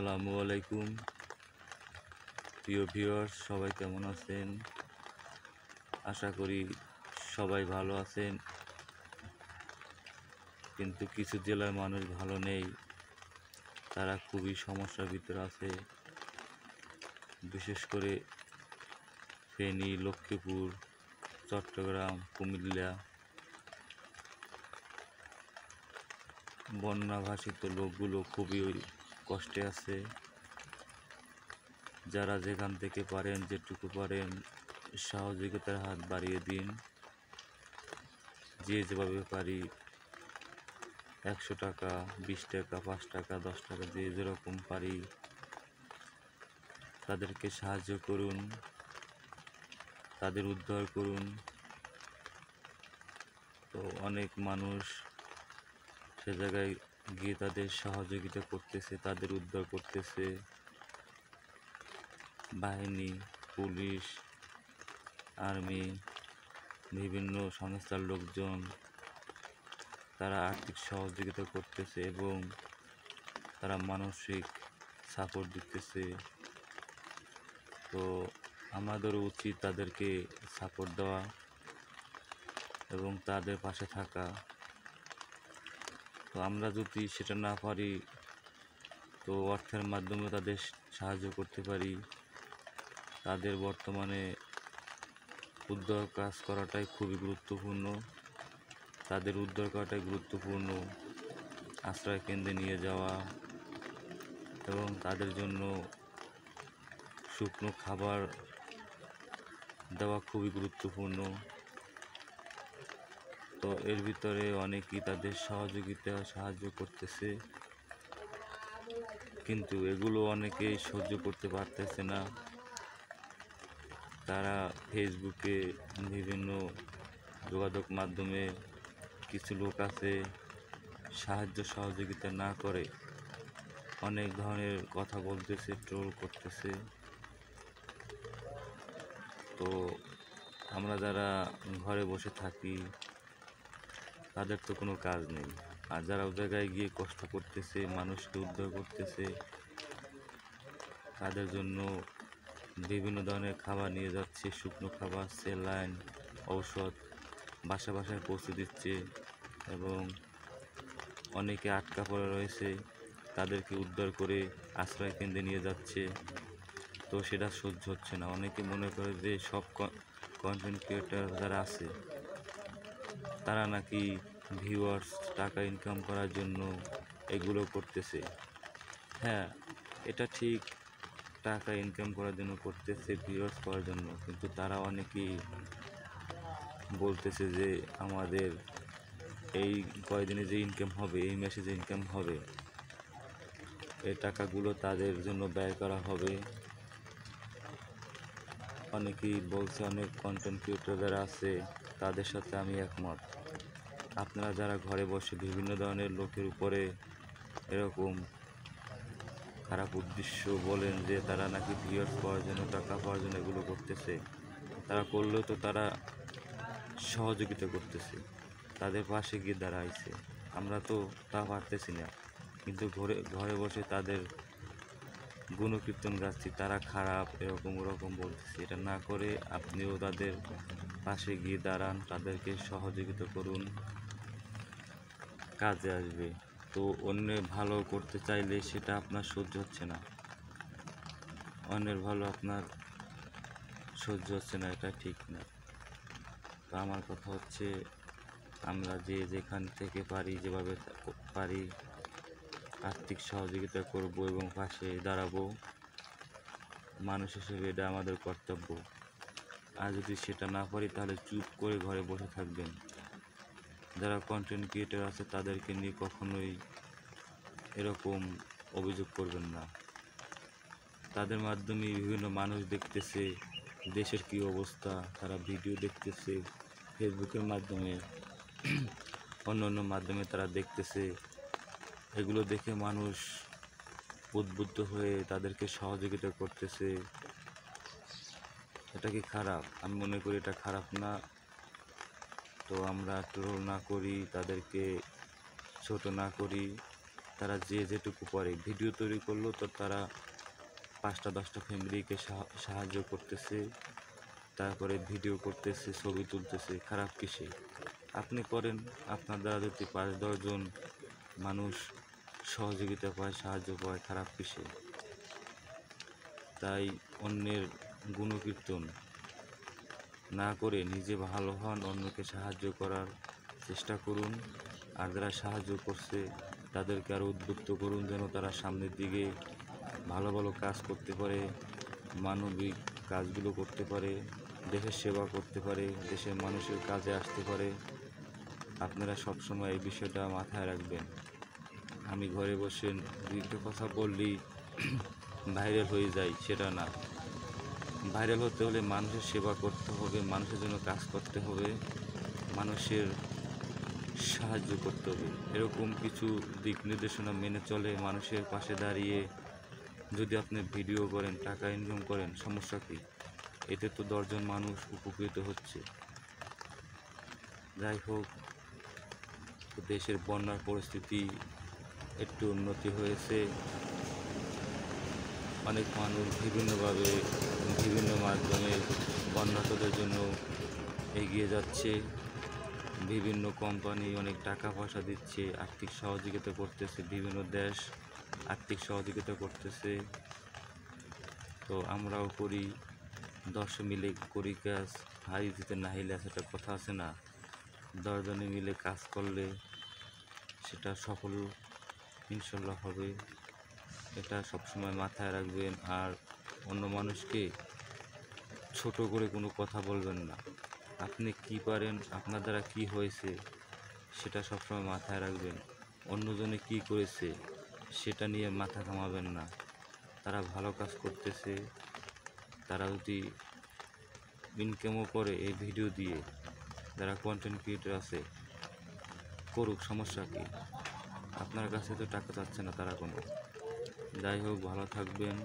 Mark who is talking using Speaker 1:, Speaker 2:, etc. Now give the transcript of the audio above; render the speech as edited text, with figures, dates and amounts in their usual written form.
Speaker 1: আসসালামু আলাইকুম প্রিয় ভিউয়ার্স, সবাই কেমন আছেন? আশা করি সবাই ভালো আছেন। কিন্তু কিছু জেলার মানুষ ভালো নেই, তারা খুবই সমস্যার ভিতরে আছে। বিশেষ করে ফেনী, লক্ষ্মীপুর, চট্টগ্রাম, কুমিল্লা বন্যাভাসিত লোকগুলো খুবই কষ্টে আছে। যারা যেখান থেকে পারেন, যেটুকু পারেন, সহযোগিতার হাত বাড়িয়ে দিন। যে যেভাবে পারি 100 টাকা, 20 টাকা, 5 টাকা, 10 টাকা, যে যেরকম পারি তাদেরকে সাহায্য করুন, তাদের উদ্ধার করুন। তো অনেক মানুষ সে জায়গায় গিয়ে তাদের সহযোগিতা করতেছে, তাদের উদ্ধার করতেছে। বাহিনী, পুলিশ, আর্মি, বিভিন্ন সংস্থার লোকজন তারা আর্থিক সহযোগিতা করতেছে এবং তারা মানসিক সাপোর্ট দিতেছে। তো আমাদেরও উচিত তাদেরকে সাপোর্ট দেওয়া এবং তাদের পাশে থাকা। তো আমরা যদি সেটা না পারি, তো অর্থের মাধ্যমে তাদের সাহায্য করতে পারি। তাদের বর্তমানে উদ্ধার কাজ করাটাই খুবই গুরুত্বপূর্ণ। তাদের উদ্ধার করাটাই গুরুত্বপূর্ণ। আশ্রয় কেন্দ্রে নিয়ে যাওয়া এবং তাদের জন্য শুকনো খাবার দেওয়া খুবই গুরুত্বপূর্ণ। তো এর ভিতরে অনেকেই তাদের সাহায্য করতেছে, কিন্তু এগুলো অনেকেই সহ্য করতে পারতেছে না। তারা ফেসবুকে বিভিন্ন যোগাযোগ মাধ্যমে কিছু লোক আছে সাহায্য সহযোগিতা না করে অনেক ধরনের কথা বলতেছে, ট্রোল করতেছে। তো আমরা যারা ঘরে বসে থাকি তাদের তো কোনো কাজ নেই, আর যারা ওই জায়গায় গিয়ে কষ্ট করতেছে, মানুষকে উদ্ধার করতেছে, তাদের জন্য বিভিন্ন ধরনের খাবার নিয়ে যাচ্ছে, শুকনো খাবার, স্যালাইন, ঔষধ বাসায় বাসায় পৌঁছে দিচ্ছে। এবং অনেকে আটকা পড়ে রয়েছে, তাদেরকে উদ্ধার করে আশ্রয় কেন্দ্রে নিয়ে যাচ্ছে। তো সেটা সহ্য হচ্ছে না। অনেকে মনে করে যে সব কন্টেন্ট ক্রিয়েটর যারা আছে তারা নাকি ভিউয়ার্স, টাকা ইনকাম করার জন্য এগুলো করতেছে। হ্যাঁ, এটা ঠিক, টাকা ইনকাম করার জন্য করতেছে, ভিউয়ার্স করার জন্য। কিন্তু তারা অনেকেই বলতেছে যে আমাদের এই কয়দিনে যে ইনকাম হবে, এই মাসে যে ইনকাম হবে, এই টাকাগুলো তাদের জন্য ব্যয় করা হবে। অনেকেই বলছে, অনেক কন্টেন্ট ক্রিয়েটর যারা আছে তাদের সাথে আমি একমত। আপনারা যারা ঘরে বসে বিভিন্ন ধরনের লোকের উপরে এরকম খারাপ উদ্দেশ্য বলেন যে তারা নাকি ভিউয়ার্স পাওয়ার জন্য, টাকা পাওয়ার জন্য এগুলো করতেছে, তারা করলেও তো তারা সহযোগিতা করতেছে, তাদের পাশে গিয়ে দাঁড়াইছে। আমরা তো তা পারতেছি না, কিন্তু ঘরে বসে তাদের গুণকীর্তন গাচ্ছি, তারা খারাপ, এরকম ওরকম বলতেছি। এটা না করে আপনিও তাদের পাশে গিয়ে দাঁড়ান, তাদেরকে সহযোগিতা করুন, কাজে আসবে। তো অন্যের ভালো করতে চাইলে সেটা আপনার সহ্য হচ্ছে না, অন্যের ভালো আপনার সহ্য হচ্ছে না, এটা ঠিক না। তো আমার কথা হচ্ছে, আমরা যে যেখান থেকে পারি, যেভাবে পারি আর্থিক সহযোগিতা করব এবং পাশে দাঁড়াবো। মানুষ হিসেবে এটা আমাদের কর্তব্য। আর যদি সেটা না পারি তাহলে চুপ করে ঘরে বসে থাকবেন। যারা কন্টেন্ট ক্রিয়েটর আছে তাদেরকে নিয়ে কখনোই এরকম অভিযোগ করবেন না। তাদের মাধ্যমে বিভিন্ন মানুষ দেখতেছে দেশের কী অবস্থা, তারা ভিডিও দেখতেছে ফেসবুকের মাধ্যমে, অন্য অন্য মাধ্যমে তারা দেখতেছে। এগুলো দেখে মানুষ উদ্বুদ্ধ হয়ে তাদেরকে সহযোগিতা করতেছে। এটা কি খারাপ? আমি মনে করি এটা খারাপ না। তো আমরা ট্রোল না করি, তাদেরকে ছোট না করি, তারা যে যেটুকু পারে ভিডিও তৈরি করলো তো তারা 5টা 10টা ফ্যামিলিকে সাহায্য করতেছে, তারপরে ভিডিও করতেছে, ছবি তুলতেছে। খারাপ কিসে? আপনি করেন, আপনার দ্বারা যদি 5-10 জন মানুষ সহযোগিতা পায়, সাহায্য পায়, খারাপ কিসে? তাই অন্যের গুণকীর্তন না করে নিজে ভালো হন, অন্যকে সাহায্য করার চেষ্টা করুন। আর যারা সাহায্য করছে তাদেরকে আরও উদ্বুদ্ধ করুন যেন তারা সামনের দিকে ভালো ভালো কাজ করতে পারে, মানবিক কাজগুলো করতে পারে, দেশের সেবা করতে পারে, দেশের মানুষের কাজে আসতে পারে। আপনারা সবসময় এই বিষয়টা মাথায় রাখবেন। আমি ঘরে বসে দুইটা কথা বললেই ভাইরাল হয়ে যাই সেটা না। ভাইরাল হতে হলে মানুষের সেবা করতে হবে, মানুষের জন্য কাজ করতে হবে, মানুষের সাহায্য করতে হবে। এরকম কিছু দিক নির্দেশনা মেনে চলে মানুষের পাশে দাঁড়িয়ে যদি আপনি ভিডিও করেন, টাকা ইনকাম করেন, সমস্যা কী? এতে তো 10 জন মানুষ উপকৃত হচ্ছে। যাই হোক, দেশের বন্যার পরিস্থিতি একটু উন্নতি হয়েছে। অনেক মানুষ বিভিন্নভাবে বিভিন্ন মাধ্যমে বন্যার্তদের জন্য এগিয়ে যাচ্ছে। বিভিন্ন কোম্পানি অনেক টাকা পয়সা দিচ্ছে, আর্থিক সহযোগিতা করতেছে, বিভিন্ন দেশ আর্থিক সহযোগিতা করতেছে। তো আমরাও করি, 10 মিলে করি কাজ, হাই দিতে নাহিলে একটা কথা আছে না, 10 জনে মিলে কাজ করলে সেটা সফল ইনশাল্লাহ হবে। এটা সবসময় মাথায় রাখবেন। আর অন্য মানুষকে ছোট করে কোনো কথা বলবেন না। আপনি কি পারেন, আপনার দ্বারা কি হয়েছে সেটা সবসময় মাথায় রাখবেন। অন্যজনে কি করেছে সেটা নিয়ে মাথা ঘামাবেন না। তারা ভালো কাজ করতেছে, তারা যদি ইনকামও করে এই ভিডিও দিয়ে, যারা কন্টেন্ট ক্রিয়েটর আছে করুক, সমস্যা কী? আপনার কাছে তো টাকা চাচ্ছে না তারা কোনো। যাই হোক, ভালো থাকবেন।